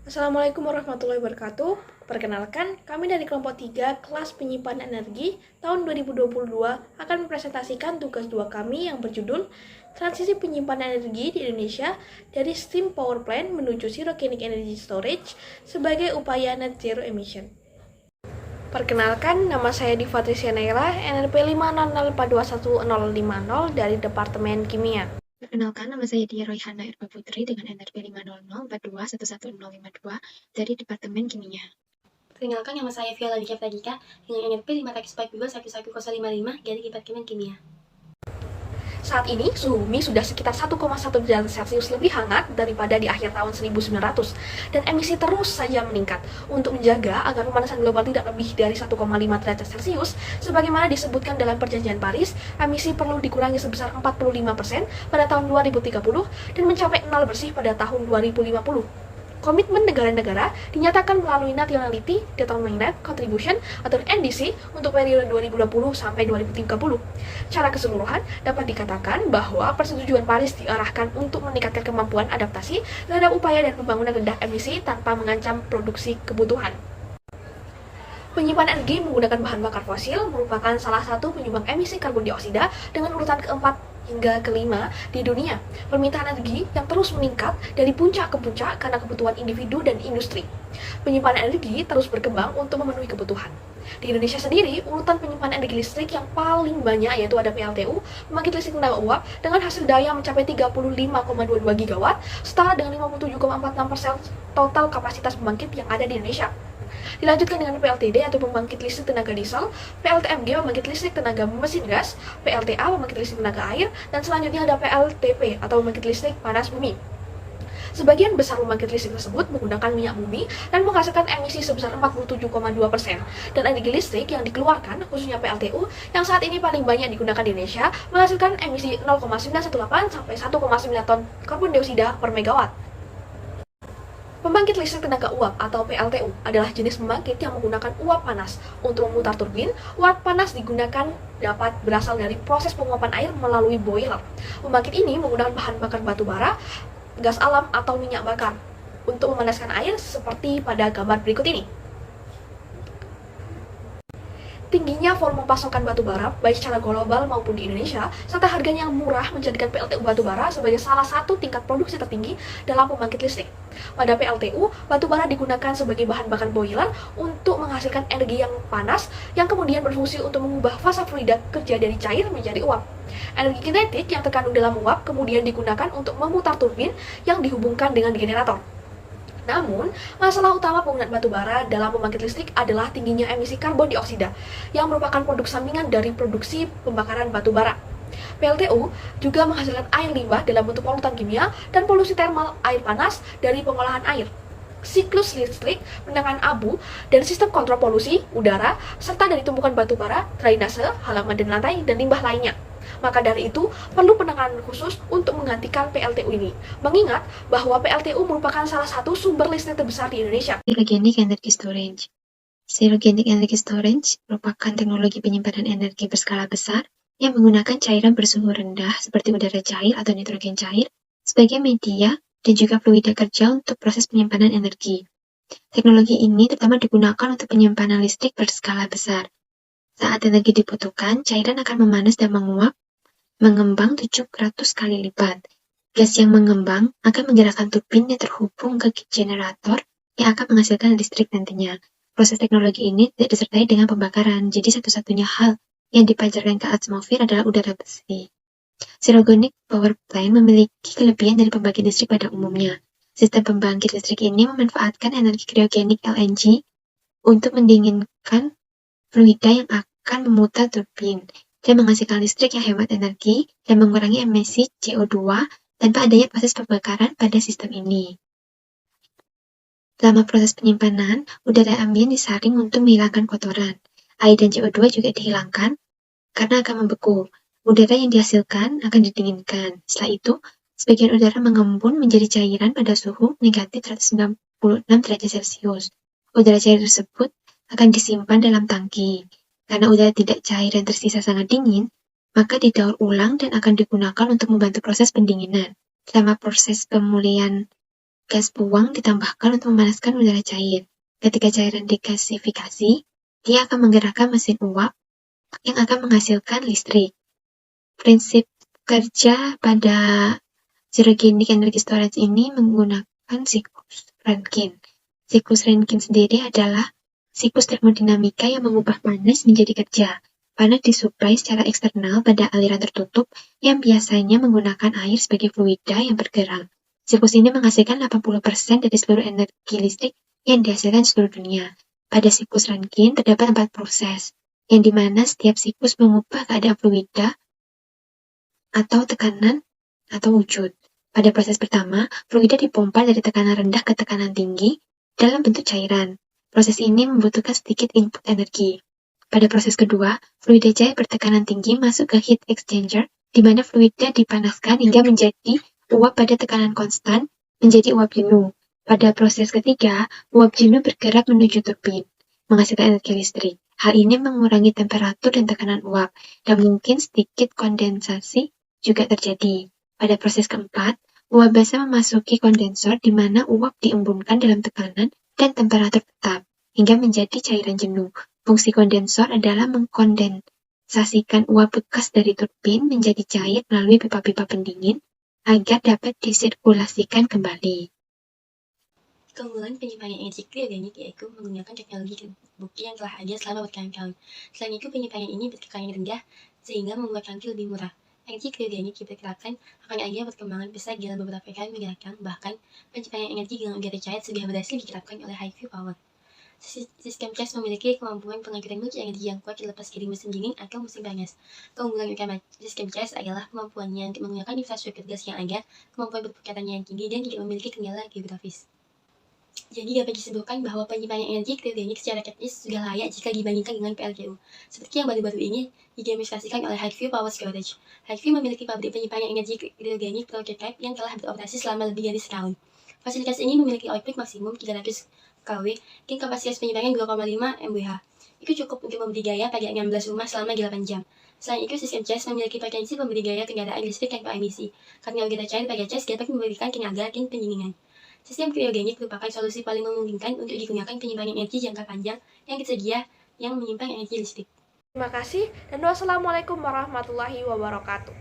Assalamualaikum warahmatullahi wabarakatuh. Perkenalkan, kami dari kelompok 3 kelas penyimpanan energi tahun 2022 akan mempresentasikan tugas 2 kami yang berjudul Transisi Penyimpanan Energi di Indonesia dari Steam Power Plant menuju Zero-Genic Energy Storage sebagai upaya net zero emission. Perkenalkan, nama saya Diva Tricia Naila, NRP 500421050 dari Departemen Kimia. Perkenalkan, nama saya Dia Royhana Erba Putri dengan NRP 50042111052 dari Departemen Kimia. Perkenalkan, nama saya Viola Dika Pradika dengan NRP 5-1121155 dari Departemen Kimia. Saat ini, suhu bumi sudah sekitar 1,1 derajat Celcius lebih hangat daripada di akhir tahun 1900, dan emisi terus saja meningkat. Untuk menjaga agar pemanasan global tidak lebih dari 1,5 derajat Celcius, sebagaimana disebutkan dalam Perjanjian Paris, emisi perlu dikurangi sebesar 45% pada tahun 2030 dan mencapai nol bersih pada tahun 2050. Komitmen negara-negara dinyatakan melalui Nationality Determined Contribution atau NDC untuk periode 2020 sampai 2030. Secara keseluruhan, dapat dikatakan bahwa persetujuan Paris diarahkan untuk meningkatkan kemampuan adaptasi terhadap upaya dan pembangunan rendah emisi tanpa mengancam produksi kebutuhan. Penyimpanan energi menggunakan bahan bakar fosil merupakan salah satu penyumbang emisi karbon dioksida dengan urutan keempat hingga kelima di dunia. Permintaan energi yang terus meningkat dari puncak ke puncak karena kebutuhan individu dan industri. Penyimpanan energi terus berkembang untuk memenuhi kebutuhan. Di Indonesia sendiri, urutan penyimpanan energi listrik yang paling banyak yaitu ada PLTU, pembangkit listrik tenaga uap, dengan hasil daya mencapai 35,22 gigawatt, setara dengan 57,46% total kapasitas pembangkit yang ada di Indonesia. Dilanjutkan dengan PLTD atau pembangkit listrik tenaga diesel, PLTMG pembangkit listrik tenaga mesin gas, PLTA pembangkit listrik tenaga air, dan selanjutnya ada PLTP atau pembangkit listrik panas bumi. Sebagian besar pembangkit listrik tersebut menggunakan minyak bumi dan menghasilkan emisi sebesar 47,2%. Dan energi listrik yang dikeluarkan, khususnya PLTU, yang saat ini paling banyak digunakan di Indonesia, menghasilkan emisi 0,918 sampai 1,9 ton karbon dioksida per megawatt. Pembangkit listrik tenaga uap atau PLTU adalah jenis pembangkit yang menggunakan uap panas. Untuk memutar turbin, uap panas digunakan dapat berasal dari proses penguapan air melalui boiler. Pembangkit ini menggunakan bahan bakar batu bara, gas alam atau minyak bakar untuk memanaskan air seperti pada gambar berikut ini. Tingginya volume pasokan batu bara, baik secara global maupun di Indonesia, serta harganya yang murah menjadikan PLTU batu bara sebagai salah satu tingkat produksi tertinggi dalam pembangkit listrik. Pada PLTU, batu bara digunakan sebagai bahan bakar boiler untuk menghasilkan energi yang panas, yang kemudian berfungsi untuk mengubah fasa fluida kerja dari cair menjadi uap. Energi kinetik yang terkandung dalam uap kemudian digunakan untuk memutar turbin yang dihubungkan dengan generator. Namun, masalah utama penggunaan batu bara dalam pembangkit listrik adalah tingginya emisi karbon dioksida, yang merupakan produk sampingan dari produksi pembakaran batu bara. PLTU juga menghasilkan air limbah dalam bentuk polutan kimia dan polusi termal air panas dari pengolahan air. Siklus listrik, penanganan abu, dan sistem kontrol polusi udara, serta dari tumpukan batu bara, drainase, halaman dan lantai, dan limbah lainnya. Maka dari itu, perlu penanganan khusus untuk menggantikan PLTU ini. Mengingat bahwa PLTU merupakan salah satu sumber listrik terbesar di Indonesia. Zero-Genic Energy Storage. Zero-Genic Energy Storage merupakan teknologi penyimpanan energi berskala besar yang menggunakan cairan bersuhu rendah seperti udara cair atau nitrogen cair sebagai media dan juga fluida kerja untuk proses penyimpanan energi. Teknologi ini terutama digunakan untuk penyimpanan listrik berskala besar. Saat energi dibutuhkan, cairan akan memanas dan mengembang 700 kali lipat. Gas yang mengembang akan menggerakkan turbin yang terhubung ke generator yang akan menghasilkan listrik nantinya. Proses teknologi ini tidak disertai dengan pembakaran, jadi satu-satunya hal yang dipancarkan ke atmosfer adalah udara bersih. Zero-Genic Power Plant memiliki kelebihan dari pembangkit listrik pada umumnya. Sistem pembangkit listrik ini memanfaatkan energi kriogenik LNG untuk mendinginkan fluida yang akan memutar turbin dan menghasilkan listrik yang hemat energi dan mengurangi emisi CO2 tanpa adanya proses pembakaran pada sistem ini. Selama proses penyimpanan, udara ambien disaring untuk menghilangkan kotoran. Air dan CO2 juga dihilangkan karena akan membeku. Udara yang dihasilkan akan didinginkan. Setelah itu, sebagian udara mengembun menjadi cairan pada suhu negatif 196 derajat Celcius. Udara cair tersebut akan disimpan dalam tangki. Karena udara tidak cair dan tersisa sangat dingin, maka didaur ulang dan akan digunakan untuk membantu proses pendinginan. Selama proses pemulihan gas buang ditambahkan untuk memanaskan udara cair. Ketika cairan digasifikasi, dia akan menggerakkan mesin uap yang akan menghasilkan listrik. Prinsip kerja pada zero-genic energy storage ini menggunakan siklus Rankine. Siklus Rankine sendiri adalah siklus termodinamika yang mengubah panas menjadi kerja. Panas disuplai secara eksternal pada aliran tertutup yang biasanya menggunakan air sebagai fluida yang bergerak. Siklus ini menghasilkan 80% dari seluruh energi listrik yang dihasilkan di seluruh dunia. Pada siklus Rankine terdapat 4 proses, yang dimana setiap siklus mengubah keadaan fluida atau tekanan atau wujud. Pada proses pertama, fluida dipompa dari tekanan rendah ke tekanan tinggi dalam bentuk cairan. Proses ini membutuhkan sedikit input energi. Pada proses kedua, fluida cair bertekanan tinggi masuk ke heat exchanger, di mana fluida dipanaskan hingga menjadi uap pada tekanan konstan, menjadi uap jenuh. Pada proses ketiga, uap jenuh bergerak menuju turbin, menghasilkan energi listrik. Hal ini mengurangi temperatur dan tekanan uap, dan mungkin sedikit kondensasi juga terjadi. Pada proses keempat, uap basah memasuki kondensor di mana uap diembunkan dalam tekanan dan temperatur tetap, hingga menjadi cairan jenuh. Fungsi kondensor adalah mengkondensasikan uap bekas dari turbin menjadi cair melalui pipa-pipa pendingin agar dapat disirkulasikan kembali. Keunggulan penyimpanan energi kriogenik yaitu menggunakan teknologi terbukti yang telah ada selama bertahun-tahun. Selain itu, penyimpanan ini bertekanan rendah sehingga membuat tangki lebih murah. Energi kriogenik diperkirakan akan ada perkembangan besar dalam beberapa kali mendatang, bahkan penyimpanan energi dengan udara cair sudah berhasil diterapkan oleh Highview Power. Sistem CHARGE memiliki kemampuan pengangkutan multi-energi yang kuat terlepas dari musim dingin atau musim panas. Keunggulan utama sistem CHARGE adalah kemampuannya untuk menggunakan infrastruktur gas yang ada, kemampuan berputaranya yang tinggi, dan tidak memiliki kendala geografis. Jadi dapat disebutkan bahwa penyimpanan energi kriogenik secara teknis sudah layak jika dibandingkan dengan PLTU, seperti yang baru-baru ini didemonstrasikan oleh Highview Power Storage. Highview memiliki pabrik penyimpanan energi kriogenik prototype yang telah beroperasi selama lebih dari setahun. Fasilitas ini memiliki output maksimum 300 kW dan kapasitas penyimpanan 2,5 MWh. Itu cukup untuk memberi gaya pada 16 rumah selama 8 jam. Selain itu, sistem CHARGE memiliki potensi memberi gaya kendaraan listrik tanpa emisi, karena udara cair pada CHARGE dapat memberikan tenaga dan pendinginan. Sistem kriogenik merupakan solusi paling memungkinkan untuk digunakan penyimpanan energi jangka panjang yang tersedia yang menyimpan energi listrik. Terima kasih dan wassalamualaikum warahmatullahi wabarakatuh.